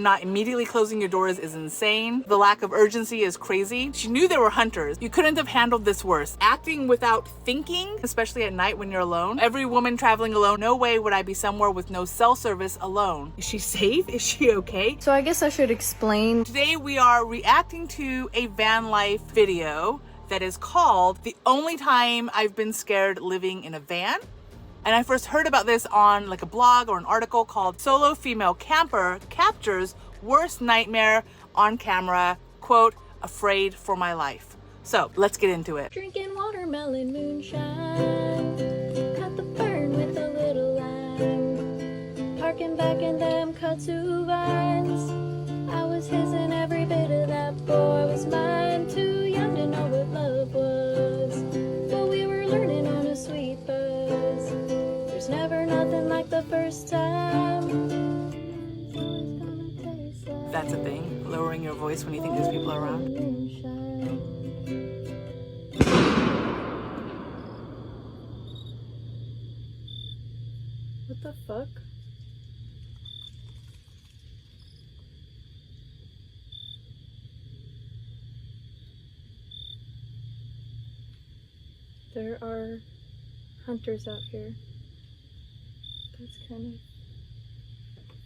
Not immediately closing your doors is insane. The lack of urgency is crazy. She knew there were hunters. You couldn't have handled this worse. Acting without thinking, especially at night when you're alone. Every woman traveling alone, no way would I be somewhere with no cell service alone. Is she safe? Is she okay? So I guess I should explain. Today we are reacting to a van life video that is called The Only Time I've Been Scared Living in a Van. And I first heard about this on like a blog or an article called Solo Female Camper Captures Worst Nightmare on Camera, quote, afraid for my life. So let's get into it. Drinking watermelon moonshine, cut the burn with a little lime, parking back in them kudzu vines. I was his and every bit of that boy was mine, too young to know what love was, but we were learning on a sweet buzz. There's never nothing like the first time. That's a thing, lowering your voice when you think there's people around. What the fuck? There are hunters out here. That's kind of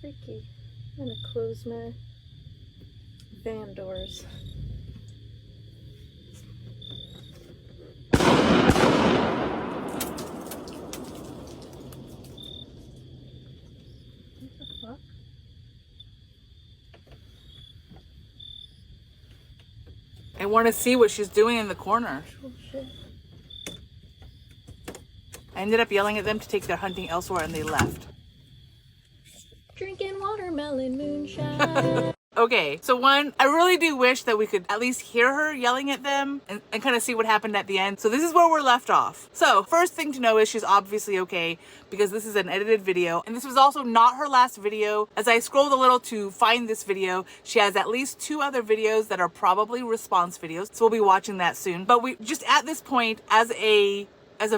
freaky. I'm gonna close my van doors. What the fuck? I want to see what she's doing in the corner. Oh shit. I ended up yelling at them to take their hunting elsewhere and they left. Drinking watermelon moonshine. Okay, so one, I really do wish that we could at least hear her yelling at them and kind of see what happened at the end. So this is where we're left off. So first thing to know is she's obviously okay because this is an edited video. And this was also not her last video. As I scrolled a little to find this video, she has at least 2 other videos that are probably response videos. So we'll be watching that soon. But we just at this point, as a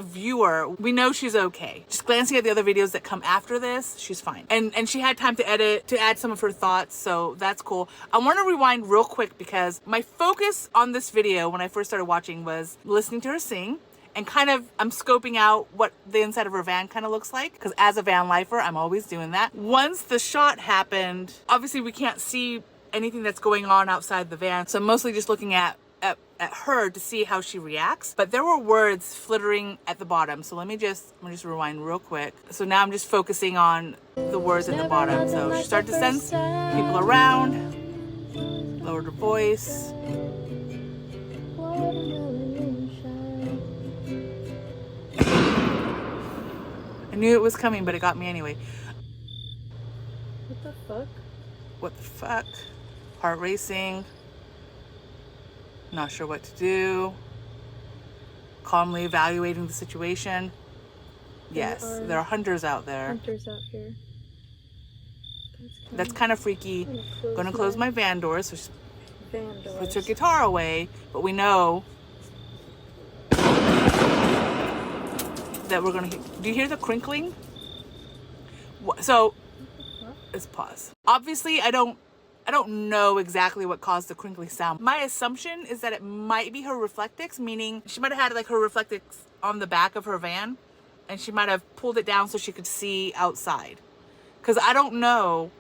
viewer, we know she's okay. Just glancing at the other videos that come after this, she's fine. And she had time to edit, to add some of her thoughts, so that's cool. I want to rewind real quick because my focus on this video when I first started watching was listening to her sing and kind of, I'm scoping out what the inside of her van kind of looks like, because as a van lifer, I'm always doing that. Once the shot happened, obviously we can't see anything that's going on outside the van, so I'm mostly just looking at her to see how she reacts. But there were words flittering at the bottom, so let me just rewind real quick. So now I'm just focusing on the words at the bottom. So she started to sense people around, lowered her voice. I knew it was coming, but it got me anyway. What the fuck? What the fuck? Heart racing. Not sure what to do. Calmly evaluating the situation. Yes, there are hunters out there. Hunters out here. That's kind of freaky. Gonna close my van doors. So she puts her doors. guitar away, but we know that we're gonna hear. Do you hear the crinkling? So let's pause. Obviously, I don't know exactly what caused the crinkly sound. My assumption is that it might be her Reflectix, meaning she might have had like her Reflectix on the back of her van and she might have pulled it down so she could see outside. Because I don't know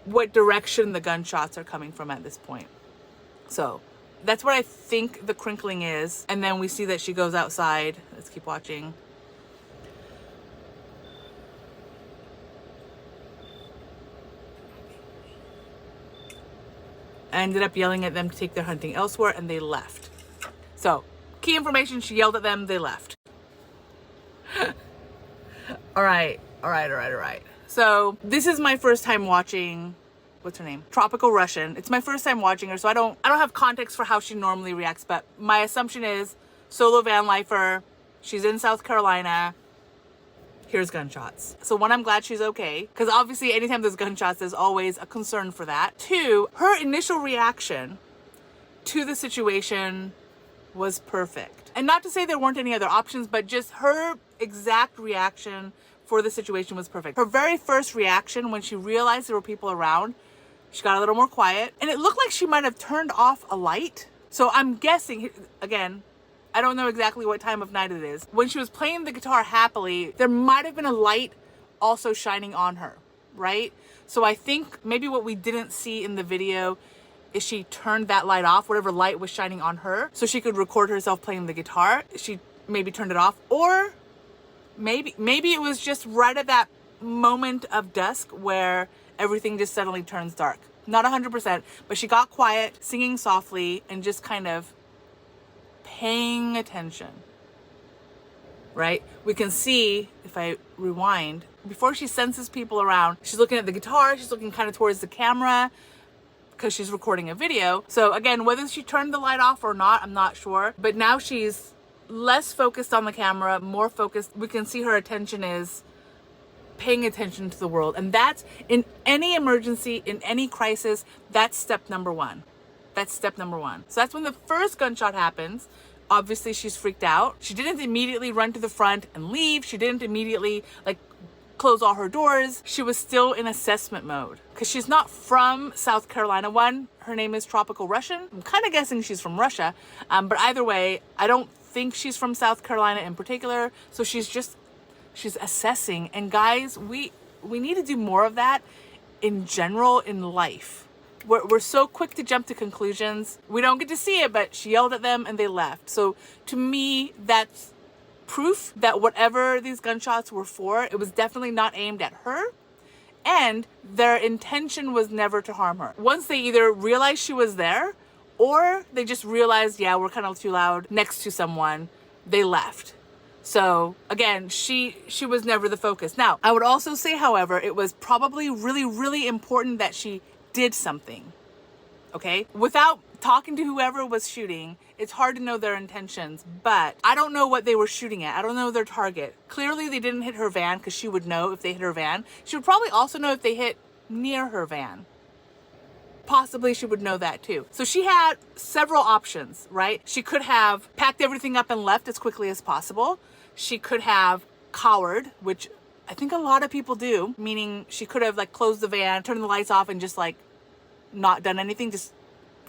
what direction the gunshots are coming from at this point. So that's what I think the crinkling is. And then we see that she goes outside. Let's keep watching. I ended up yelling at them to take their hunting elsewhere and they left. So, key information, she yelled at them, they left. All right. So, this is my first time watching, what's her name? Tropical Russian. It's my first time watching her, so I don't have context for how she normally reacts, but my assumption is solo van lifer, she's in South Carolina, here's gunshots. So one, I'm glad she's okay, because obviously anytime there's gunshots, there's always a concern for that. 2, her initial reaction to the situation was perfect. And not to say there weren't any other options, but just her exact reaction for the situation was perfect. Her very first reaction when she realized there were people around, she got a little more quiet, and it looked like she might have turned off a light. So I'm guessing, again, I don't know exactly what time of night it is. When she was playing the guitar happily, there might have been a light also shining on her, right? So I think maybe what we didn't see in the video is she turned that light off, whatever light was shining on her, so she could record herself playing the guitar. She maybe turned it off, or maybe it was just right at that moment of dusk where everything just suddenly turns dark. Not 100%, but she got quiet, singing softly, and just kind of paying attention, right? We can see, if I rewind, before she senses people around, she's looking at the guitar, she's looking kind of towards the camera because she's recording a video. So again, whether she turned the light off or not, I'm not sure, but now she's less focused on the camera, more focused. We can see her attention is paying attention to the world. And that's, in any emergency, in any crisis, that's step number one. That's step number one. So that's when the first gunshot happens. Obviously, she's freaked out. She didn't immediately run to the front and leave. She didn't immediately close all her doors. She was still in assessment mode because she's not from South Carolina. One, her name is Tropical Russian. I'm kind of guessing she's from Russia, but either way, I don't think she's from South Carolina in particular. So she's assessing. And guys, we need to do more of that in general in life. We're so quick to jump to conclusions. We don't get to see it, but she yelled at them and they left. So to me, that's proof that whatever these gunshots were for, it was definitely not aimed at her, and their intention was never to harm her. Once they either realized she was there, or they just realized, yeah, we're kind of too loud next to someone, they left. So again, she was never the focus. Now, I would also say, however, it was probably really, really important that she did something, okay? Without talking to whoever was shooting, it's hard to know their intentions, but I don't know what they were shooting at. I don't know their target. Clearly they didn't hit her van because she would know if they hit her van. She would probably also know if they hit near her van. Possibly she would know that too. So she had several options, right? She could have packed everything up and left as quickly as possible. She could have cowered, which I think a lot of people do, meaning she could have closed the van, turned the lights off, and just not done anything, just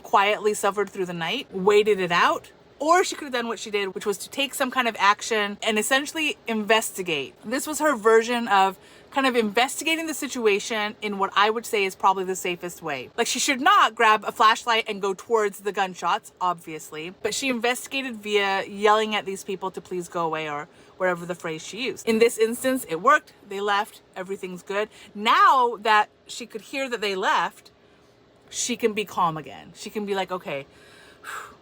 quietly suffered through the night, waited it out. Or she could have done what she did, which was to take some kind of action and essentially investigate. This was her version of kind of investigating the situation in what I would say is probably the safest way. She should not grab a flashlight and go towards the gunshots, obviously, but she investigated via yelling at these people to please go away, or whatever the phrase she used. In this instance, it worked. They left. Everything's good. Now that she could hear that they left, she can be calm again. She can be like, okay.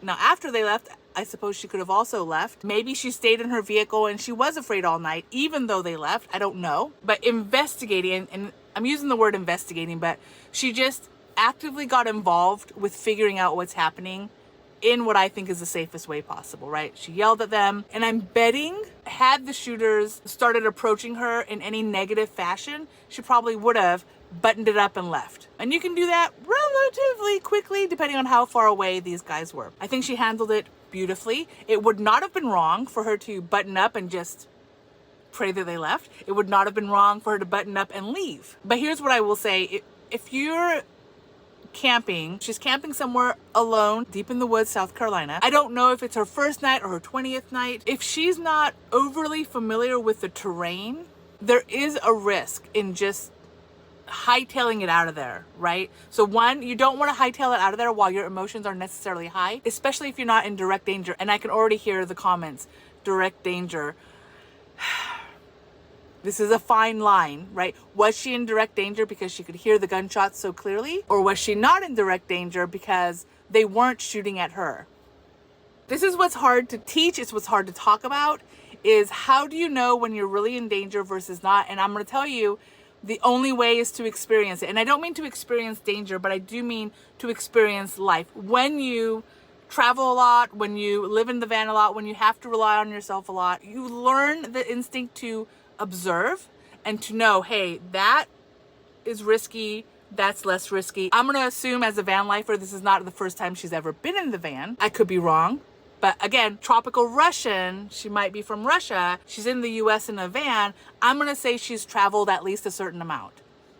Now, after they left, I suppose she could have also left. Maybe she stayed in her vehicle and she was afraid all night, even though they left. I don't know. But investigating, and I'm using the word investigating, but she just actively got involved with figuring out what's happening in what I think is the safest way possible, right? She yelled at them, and I'm betting had the shooters started approaching her in any negative fashion, she probably would have buttoned it up and left. And you can do that relatively quickly depending on how far away these guys were. I think she handled it beautifully. It would not have been wrong for her to button up and just pray that they left. It would not have been wrong for her to button up and leave. But here's what I will say. If you're camping, she's camping somewhere alone, deep in the woods, South Carolina. I don't know if it's her first night or her 20th night. If she's not overly familiar with the terrain, there is a risk in just hightailing it out of there, right? So one, you don't want to hightail it out of there while your emotions are necessarily high, especially if you're not in direct danger. And I can already hear the comments, direct danger. This is a fine line, right? Was she in direct danger because she could hear the gunshots so clearly? Or was she not in direct danger because they weren't shooting at her? This is what's hard to teach. It's what's hard to talk about, is how do you know when you're really in danger versus not? And I'm going to tell you, the only way is to experience it. And I don't mean to experience danger, but I do mean to experience life. When you travel a lot, when you live in the van a lot, when you have to rely on yourself a lot, you learn the instinct to observe and to know, hey, that is risky, that's less risky. I'm going to assume as a van lifer, this is not the first time she's ever been in the van. I could be wrong. But again, tropical Russian, she might be from Russia. She's in the US in a van. I'm going to say she's traveled at least a certain amount.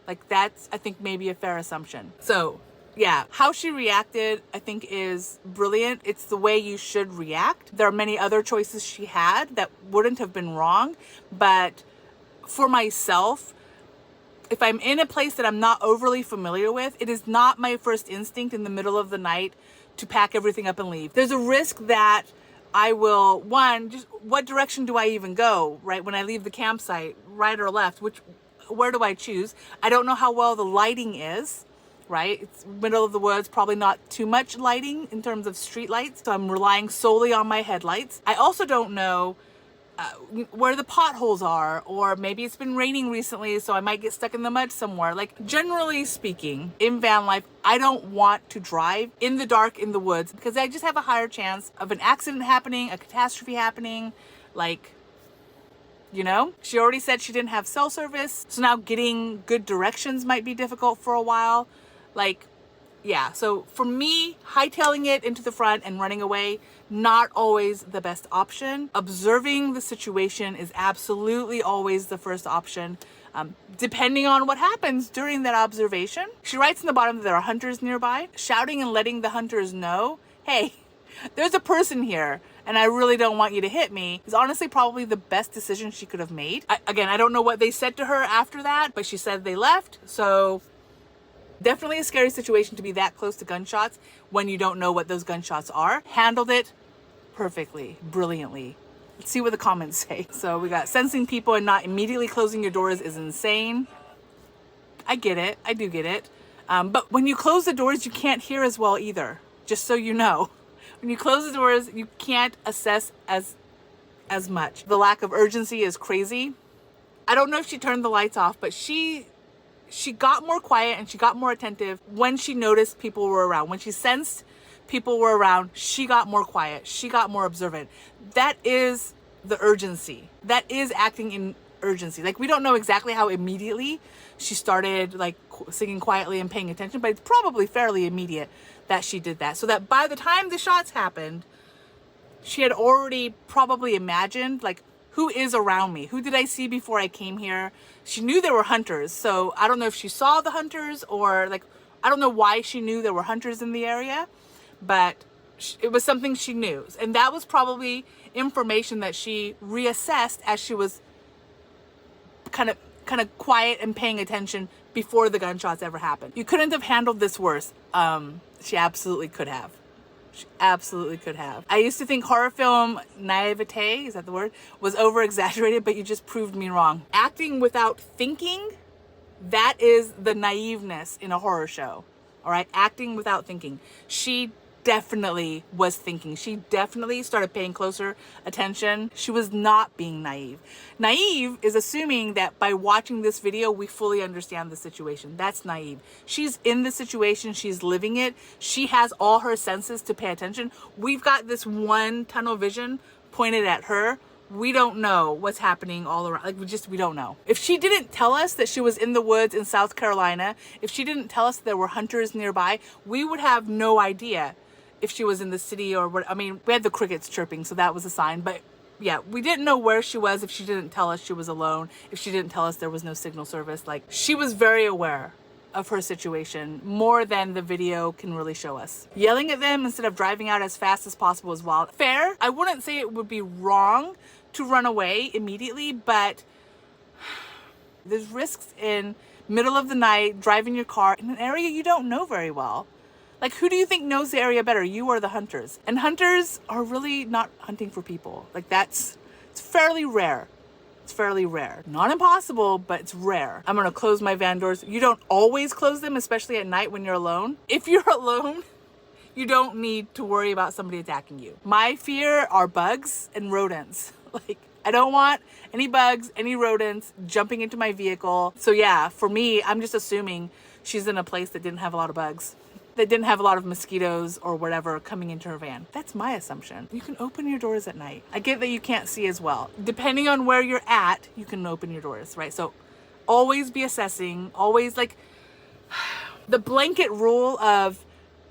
Like that's, I think, maybe a fair assumption. So yeah, how she reacted, I think, is brilliant. It's the way you should react. There are many other choices she had that wouldn't have been wrong. But for myself, if I'm in a place that I'm not overly familiar with, it is not my first instinct in the middle of the night to pack everything up and leave. There's a risk that I will, one, just what direction do I even go, right? When I leave the campsite, right or left, where do I choose? I don't know how well the lighting is, right? It's middle of the woods, probably not too much lighting in terms of street lights. So I'm relying solely on my headlights. I also don't know where the potholes are, or maybe it's been raining recently, so I might get stuck in the mud somewhere. Like, generally speaking, in van life, I don't want to drive in the dark in the woods because I just have a higher chance of an accident happening, a catastrophe happening. Like, you know, she already said she didn't have cell service, so now getting good directions might be difficult for a while. Like, yeah, so for me, hightailing it into the front and running away, not always the best option. Observing the situation is absolutely always the first option, depending on what happens during that observation. She writes in the bottom that there are hunters nearby. Shouting and letting the hunters know, hey, there's a person here and I really don't want you to hit me, is honestly probably the best decision she could have made. Again, I don't know what they said to her after that, but she said they left, so definitely a scary situation to be that close to gunshots when you don't know what those gunshots are. Handled it perfectly, brilliantly. Let's see what the comments say. So we got sensing people and not immediately closing your doors is insane. I get it. I do get it. But when you close the doors, you can't hear as well either. Just so you know. When you close the doors, you can't assess as much. The lack of urgency is crazy. I don't know if she turned the lights off, but she got more quiet and she got more attentive when she noticed people were around. When she sensed people were around, she got more quiet. She got more observant. That is the urgency. That is acting in urgency. Like, we don't know exactly how immediately she started like singing quietly and paying attention, but it's probably fairly immediate that she did that. So that by the time the shots happened, she had already probably imagined, like, who is around me? Who did I see before I came here? She knew there were hunters. So I don't know if she saw the hunters or, like, I don't know why she knew there were hunters in the area, but it was something she knew. And that was probably information that she reassessed as she was kind of quiet and paying attention before the gunshots ever happened. You couldn't have handled this worse. She absolutely could have. She absolutely could have. I used to think horror film naivete, is that the word, was over exaggerated, but you just proved me wrong. Acting without thinking, that is the naiveness in a horror show. All right, acting without thinking. She definitely was thinking. She definitely started paying closer attention. She was not being naive. Naive is assuming that by watching this video, we fully understand the situation. That's naive. She's in the situation. She's living it. She has all her senses to pay attention. We've got this one tunnel vision pointed at her. We don't know what's happening all around. Like, we don't know. If she didn't tell us that she was in the woods in South Carolina, if she didn't tell us that there were hunters nearby, we would have no idea if she was in the city or what. I mean, we had the crickets chirping, so that was a sign. But yeah, we didn't know where she was if she didn't tell us she was alone, if she didn't tell us there was no signal service. Like, she was very aware of her situation, more than the video can really show us. Yelling at them instead of driving out as fast as possible is wild. Fair. I wouldn't say it would be wrong to run away immediately, but there's risks in middle of the night, driving your car in an area you don't know very well. Like, who do you think knows the area better, you or the hunters? And hunters are really not hunting for people. Like, it's fairly rare. It's fairly rare. Not impossible, but it's rare. I'm gonna close my van doors. You don't always close them, especially at night when you're alone. If you're alone, you don't need to worry about somebody attacking you. My fear are bugs and rodents. Like, I don't want any bugs, any rodents jumping into my vehicle. So yeah, for me, I'm just assuming she's in a place that didn't have a lot of bugs, that didn't have a lot of mosquitoes or whatever coming into her van. That's my assumption. You can open your doors at night. I get that you can't see as well. Depending on where you're at, you can open your doors, right? So always be assessing, always, like, the blanket rule of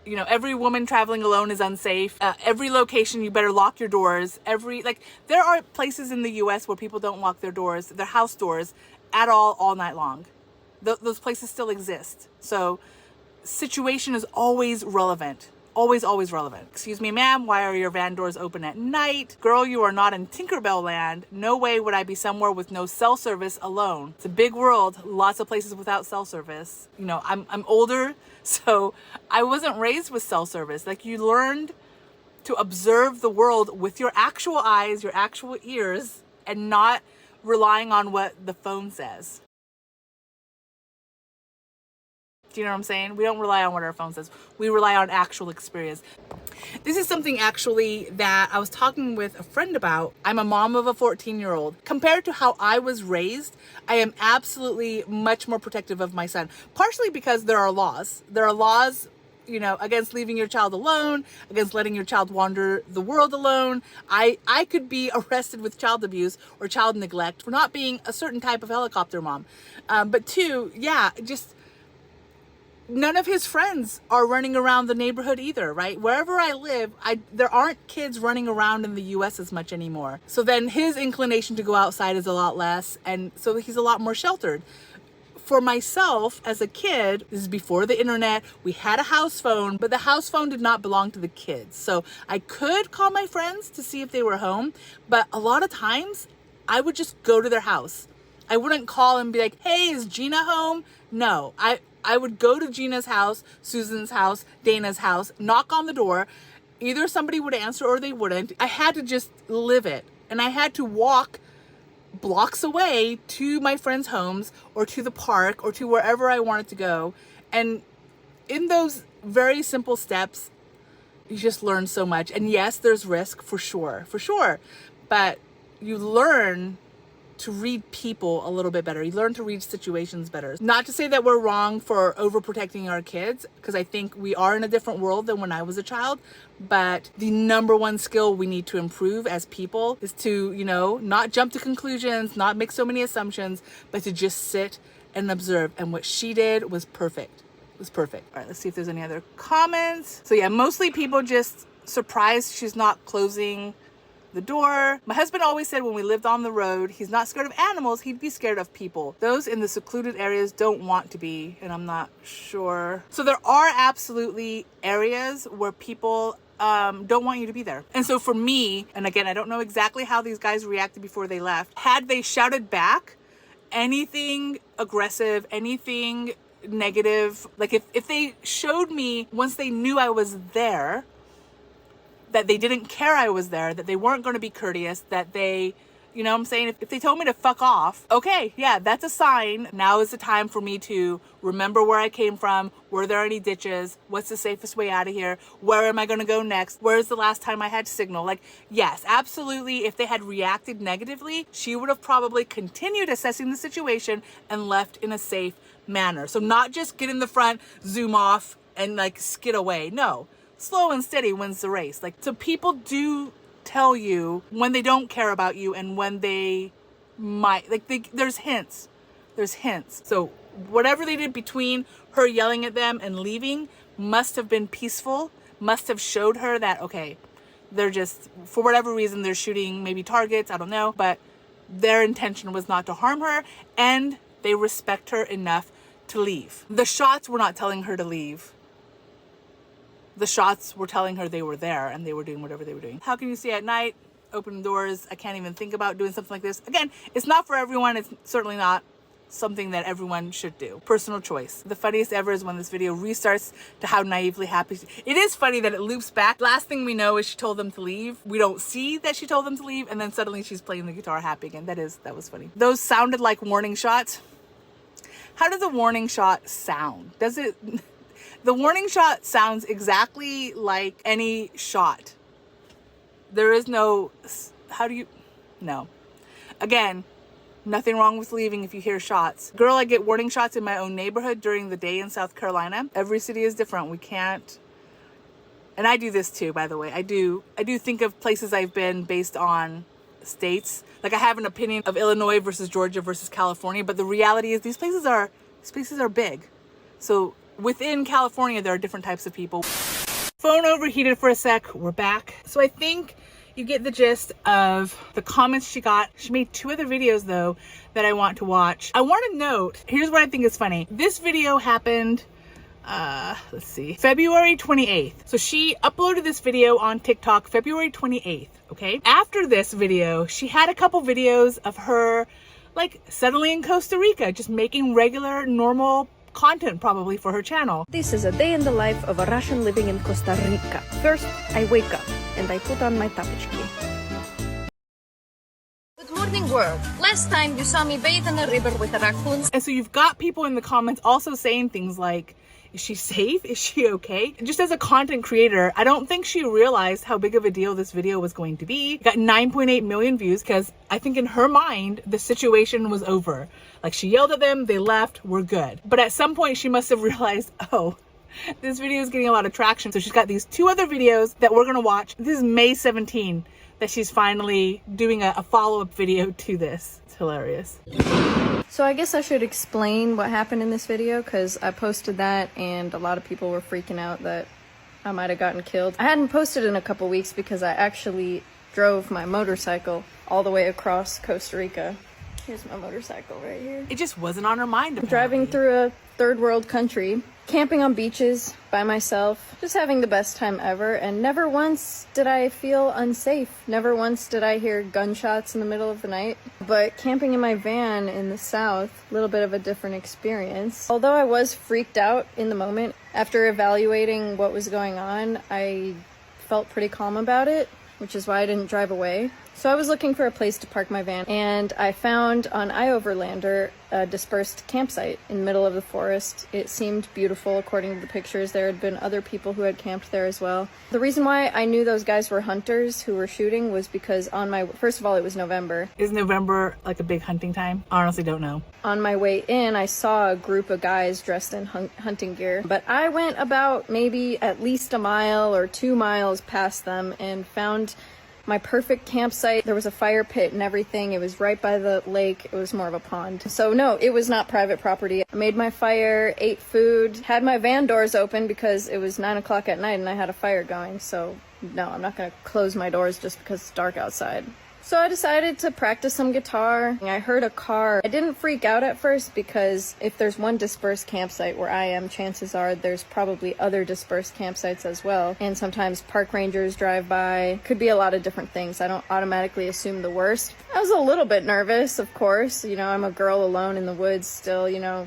You know, every woman traveling alone is unsafe. Every location, you better lock your doors. There are places in the US where people don't lock their doors, their house doors at all night long. Those places still exist. So situation is always relevant. Always relevant. Excuse me, ma'am, why are your van doors open at night? Girl, you are not in Tinkerbell land. No way would I be somewhere with no cell service alone. It's a big world, lots of places without cell service. You know, I'm older, so I wasn't raised with cell service. Like, you learned to observe the world with your actual eyes, your actual ears, and not relying on what the phone says. Do you know what I'm saying? We don't rely on what our phone says. We rely on actual experience. This is something actually that I was talking with a friend about. I'm a mom of a 14-year-old. Compared to how I was raised, I am absolutely much more protective of my son. Partially because there are laws. There are laws, you know, against leaving your child alone, against letting your child wander the world alone. I could be arrested with child abuse or child neglect for not being a certain type of helicopter mom. But two, yeah, just none of his friends are running around the neighborhood either, right? Wherever I live, there aren't kids running around in the US as much anymore. So then his inclination to go outside is a lot less, and so he's a lot more sheltered. For myself, as a kid, this is before the internet, we had a house phone, but the house phone did not belong to the kids. So I could call my friends to see if they were home, but a lot of times I would just go to their house. I wouldn't call and be like, hey, is Gina home? No, I would go to Gina's house, Susan's house, Dana's house, knock on the door. Either somebody would answer or they wouldn't. I had to just live it. And I had to walk blocks away to my friends' homes or to the park or to wherever I wanted to go. And in those very simple steps, you just learn so much. And yes, there's risk for sure. But you learn to read people a little bit better. You learn to read situations better. Not to say that we're wrong for overprotecting our kids, because I think we are in a different world than when I was a child. But the number one skill we need to improve as people is to, you know, not jump to conclusions, not make so many assumptions, but to just sit and observe. And what she did was perfect. It was perfect. All right, let's see if there's any other comments. So yeah, mostly people just surprised she's not closing the door. My husband always said when we lived on the road, he's not scared of animals, he'd be scared of people. Those in the secluded areas don't want to be, and I'm not sure. So there are absolutely areas where people don't want you to be there. And so for me, and again, I don't know exactly how these guys reacted before they left, had they shouted back anything aggressive, anything negative, like if they showed me once they knew I was there, that they didn't care I was there, that they weren't going to be courteous, that they, you know what I'm saying? If they told me to fuck off, okay, yeah, that's a sign. Now is the time for me to remember where I came from. Were there any ditches? What's the safest way out of here? Where am I going to go next? Where's the last time I had signal? Like, yes, absolutely. If they had reacted negatively, she would have probably continued assessing the situation and left in a safe manner. So not just get in the front, zoom off, and like skid away. No. Slow and steady wins the race. Like, so people do tell you when they don't care about you and when they might, like, there's hints. So whatever they did between her yelling at them and leaving must have been peaceful, must have showed her that, okay, they're just, for whatever reason, they're shooting maybe targets, I don't know, but their intention was not to harm her and they respect her enough to leave. The shots were not telling her to leave. The shots were telling her they were there and they were doing whatever they were doing. How can you see at night? Open doors. I can't even think about doing something like this. Again, it's not for everyone. It's certainly not something that everyone should do. Personal choice. The funniest ever is when this video restarts to how naively happy it is. Funny that it loops back. Last thing we know is she told them to leave. We don't see that she told them to leave, and then suddenly she's playing the guitar happy again. That was funny. Those sounded like warning shots. How does a warning shot sound? Does it... The warning shot sounds exactly like any shot. There is no, no. Again, nothing wrong with leaving if you hear shots. Girl, I get warning shots in my own neighborhood during the day in South Carolina. Every city is different. We can't, and I do this too, by the way. I do think of places I've been based on states. Like, I have an opinion of Illinois versus Georgia versus California, but the reality is these places are big. So within California, there are different types of people. Phone overheated for a sec. We're back. So I think you get the gist of the comments she got. She made 2 other videos though that I want to watch. I want to note, here's what I think is funny. This video happened, let's see, February 28th. So she uploaded this video on TikTok February 28th, okay? After this video, she had a couple videos of her like settling in Costa Rica, just making regular, normal content probably for her channel. This is a day in the life of a Russian living in Costa Rica. First, I wake up and I put on my tapichki. Good morning, world. Last time you saw me bathe in a river with the raccoons. And so you've got people in the comments also saying things like, is she safe? Is she okay? Just as a content creator, I don't think she realized how big of a deal this video was going to be. Got 9.8 million views because I think in her mind, the situation was over. Like she yelled at them, they left, we're good. But at some point she must have realized, oh, this video is getting a lot of traction. So she's got these 2 other videos that we're gonna watch. This is May 17 that she's finally doing a follow-up video to this. It's hilarious. So I guess I should explain what happened in this video because I posted that and a lot of people were freaking out that I might have gotten killed. I hadn't posted in a couple weeks because I actually drove my motorcycle all the way across Costa Rica. Here's my motorcycle right here. It just wasn't on her mind. Apparently. Driving through a third world country, camping on beaches by myself, just having the best time ever, and never once did I feel unsafe. Never once did I hear gunshots in the middle of the night. But camping in my van in the south, a little bit of a different experience. Although I was freaked out in the moment, after evaluating what was going on, I felt pretty calm about it, which is why I didn't drive away. So I was looking for a place to park my van, and I found on iOverlander a dispersed campsite in the middle of the forest. It seemed beautiful according to the pictures. There had been other people who had camped there as well. The reason why I knew those guys were hunters who were shooting was because first of all, it was November. Is November like a big hunting time? I honestly don't know. On my way in, I saw a group of guys dressed in hunting gear, but I went about maybe at least a mile or 2 miles past them and found my perfect campsite. There was a fire pit and everything. It was right by the lake. It was more of a pond. So no, it was not private property. I made my fire, ate food, had my van doors open because it was 9 o'clock at night and I had a fire going. So no, I'm not gonna close my doors just because it's dark outside. So I decided to practice some guitar. I heard a car. I didn't freak out at first because if there's one dispersed campsite where I am, chances are there's probably other dispersed campsites as well. And sometimes park rangers drive by. Could be a lot of different things. I don't automatically assume the worst. I was a little bit nervous, of course. You know, I'm a girl alone in the woods still, you know.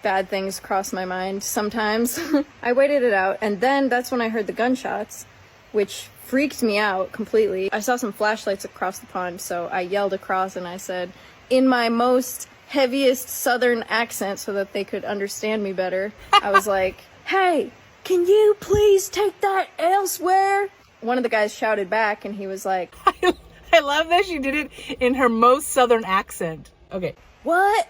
Bad things cross my mind sometimes. I waited it out, and then that's when I heard the gunshots, which freaked me out completely. I saw some flashlights across the pond, so I yelled across and I said, in my most heaviest southern accent so that they could understand me better, I was like, hey, can you please take that elsewhere? One of the guys shouted back and he was like, I love that she did it in her most southern accent. Okay. what?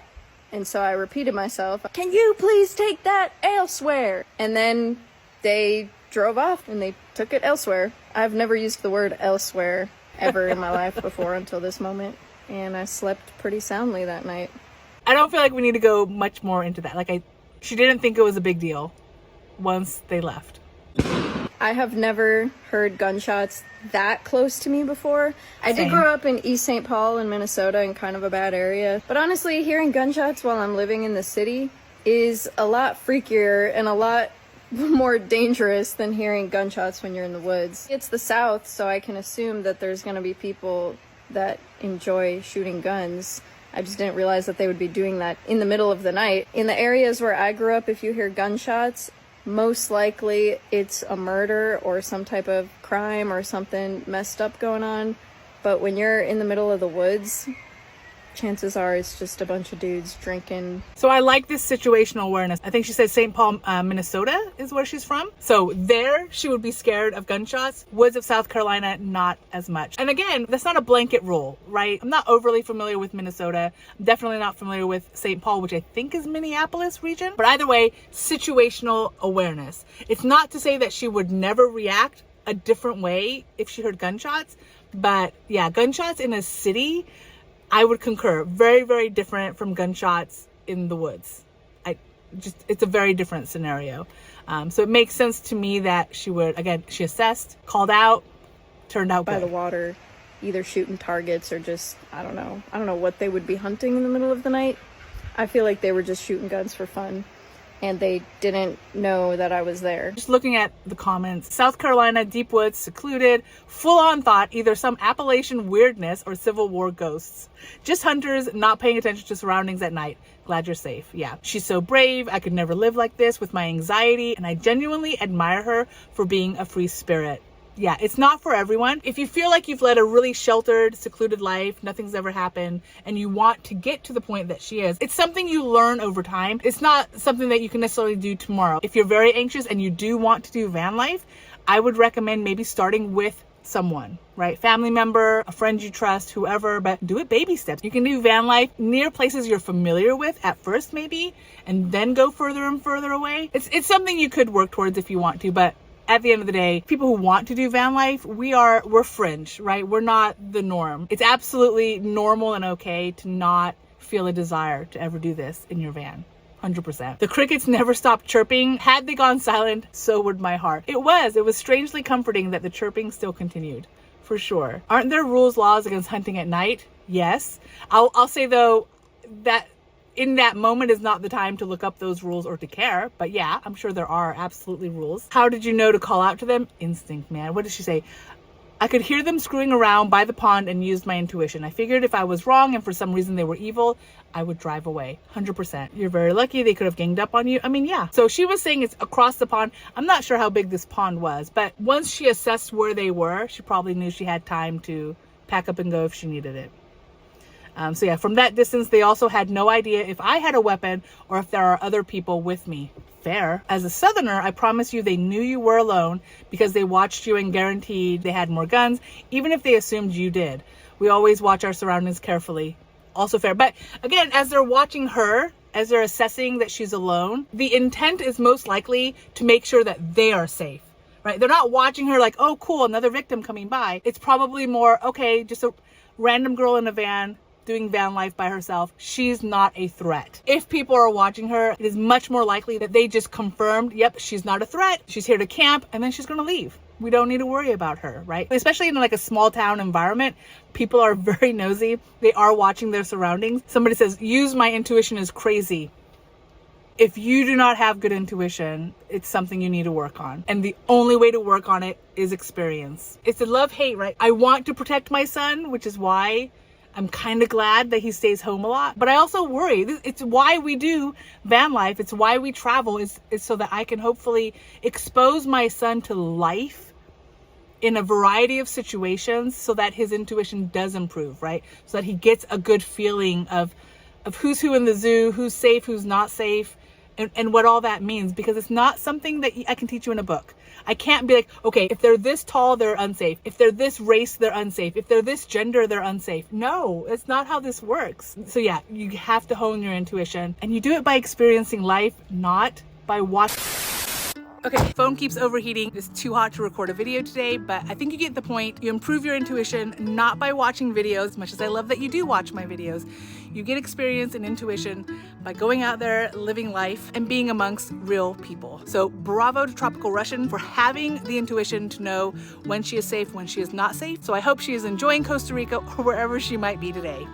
And so I repeated myself, can you please take that elsewhere? And then they drove off and they took it elsewhere. I've never used the word elsewhere ever in my life before until this moment, and I slept pretty soundly that night. I don't feel like we need to go much more into that. Like she didn't think it was a big deal once they left. I have never heard gunshots that close to me before. I did Same. grow up in East St. Paul in Minnesota, in kind of a bad area. But honestly, hearing gunshots while I'm living in the city is a lot freakier and a lot more dangerous than hearing gunshots when you're in the woods. It's the South, so I can assume that there's going to be people that enjoy shooting guns. I just didn't realize that they would be doing that in the middle of the night. In the areas where I grew up, if you hear gunshots, most likely it's a murder or some type of crime or something messed up going on. But when you're in the middle of the woods, chances are it's just a bunch of dudes drinking. So I like this situational awareness. I think she said St. Paul, Minnesota is where she's from. So there she would be scared of gunshots. Woods of South Carolina, not as much. And again, that's not a blanket rule, right? I'm not overly familiar with Minnesota. I'm definitely not familiar with St. Paul, which I think is Minneapolis region. But either way, situational awareness. It's not to say that she would never react a different way if she heard gunshots. But yeah, gunshots in a city, I would concur. Very, very different from gunshots in the woods. it's a very different scenario. So it makes sense to me that she assessed, called out, turned out by good. the water, either shooting targets or just, I don't know what they would be hunting in the middle of the night. I feel like they were just shooting guns for fun, and they didn't know that I was there. Just looking at the comments, South Carolina, deep woods, secluded, full-on thought either some Appalachian weirdness or Civil War ghosts. Just hunters not paying attention to surroundings at night. Glad you're safe. Yeah, she's so brave. I could never live like this with my anxiety, and I genuinely admire her for being a free spirit. Yeah, it's not for everyone. If you feel like you've led a really sheltered, secluded life, nothing's ever happened, and you want to get to the point that she is, it's something you learn over time. It's not something that you can necessarily do tomorrow. If you're very anxious and you do want to do van life, I would recommend maybe starting with someone, right? Family member, a friend you trust, whoever, but do it baby steps. You can do van life near places you're familiar with at first maybe, and then go further and further away. It's something you could work towards if you want to, but at the end of the day, people who want to do van life, we're fringe, right? We're not the norm. It's absolutely normal and okay to not feel a desire to ever do this in your van. 100%. The crickets never stopped chirping. Had they gone silent, so would my heart. It was strangely comforting that the chirping still continued, for sure. Aren't there laws against hunting at night? Yes. I'll say though that in that moment is not the time to look up those rules or to care. But yeah, I'm sure there are absolutely rules. How did you know to call out to them? Instinct, man. What did she say? I could hear them screwing around by the pond and used my intuition. I figured if I was wrong and for some reason they were evil, I would drive away. 100%. You're very lucky. They could have ganged up on you. I mean, yeah. So she was saying it's across the pond. I'm not sure how big this pond was, but once she assessed where they were, she probably knew she had time to pack up and go if she needed it. So yeah, from that distance, they also had no idea if I had a weapon or if there are other people with me. Fair. As a Southerner, I promise you they knew you were alone because they watched you and guaranteed they had more guns, even if they assumed you did. We always watch our surroundings carefully. Also fair. But again, as they're watching her, as they're assessing that she's alone, the intent is most likely to make sure that they are safe, right? They're not watching her like, oh, cool, another victim coming by. It's probably more, okay, just a random girl in a van doing van life by herself. She's not a threat. If people are watching her, it is much more likely that they just confirmed, yep, she's not a threat. She's here to camp, and then she's going to leave. We don't need to worry about her, right? Especially in like a small town environment, people are very nosy. They are watching their surroundings. Somebody says, use my intuition is crazy. If you do not have good intuition, it's something you need to work on. And the only way to work on it is experience. It's a love-hate, right? I want to protect my son, which is why I'm kind of glad that he stays home a lot, but I also worry. It's why we do van life. It's why we travel is so that I can hopefully expose my son to life in a variety of situations so that his intuition does improve, right? So that he gets a good feeling of who's who in the zoo, who's safe, who's not safe, and what all that means, because it's not something that I can teach you in a book. I can't be like, okay, if they're this tall, they're unsafe. If they're this race, they're unsafe. If they're this gender, they're unsafe. No, it's not how this works. So yeah, you have to hone your intuition, and you do it by experiencing life, not by watching. Okay, phone keeps overheating. It's too hot to record a video today, but I think you get the point. You improve your intuition, not by watching videos, as much as I love that you do watch my videos. You get experience and intuition by going out there, living life, and being amongst real people. So bravo to Tropical Russian for having the intuition to know when she is safe, when she is not safe. So I hope she is enjoying Costa Rica or wherever she might be today.